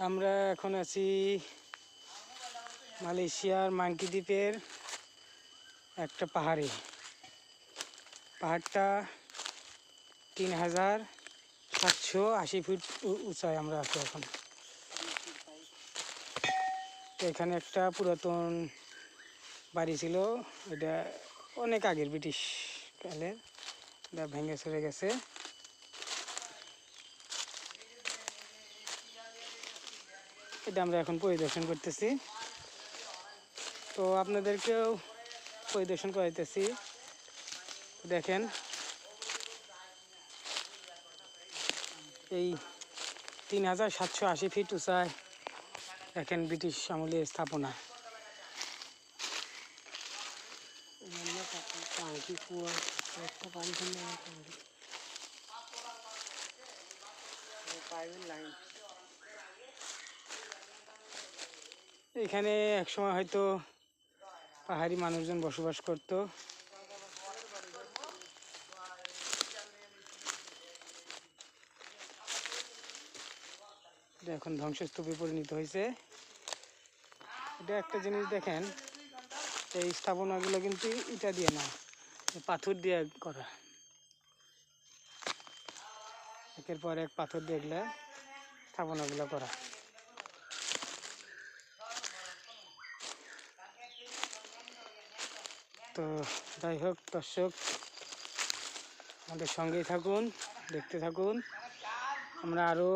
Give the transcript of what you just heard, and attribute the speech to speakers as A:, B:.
A: আমরা এখন আছি মালয়েশিয়ার মাঙ্কি দ্বীপের একটা পাহাড়ে। পাহাড়টা 3780 ফিট উঁচায় আমরা আছি এখন। তো এখানে একটা পুরাতন বাড়ি ছিল, এটা অনেক আগের, ব্রিটিশ কালের, এটা ভেঙে চলে গেছে। এটা আমরা এখন পরিদর্শন করতেছি, তো আপনাদেরকেও পরিদর্শন করাইতেছি। দেখেন এই 3780 ফিট উঁচায় দেখেন ব্রিটিশ আমলের স্থাপনা। এখানে একসময় হয়তো পাহাড়ি মানুষজন বসবাস করত। এখন ধ্বংসস্তূপে পরিণত হয়েছে। এটা একটা জিনিস দেখেন, এই স্থাপনাগুলো কিন্তু ইটা দিয়ে না, পাথর দিয়ে করা। একের পর এক পাথর দিয়ে এগুলা স্থাপনাগুলো করা। তো যাই হোক দর্শক, আমাদের সঙ্গেই থাকুন, দেখতে থাকুন। আমরা আরও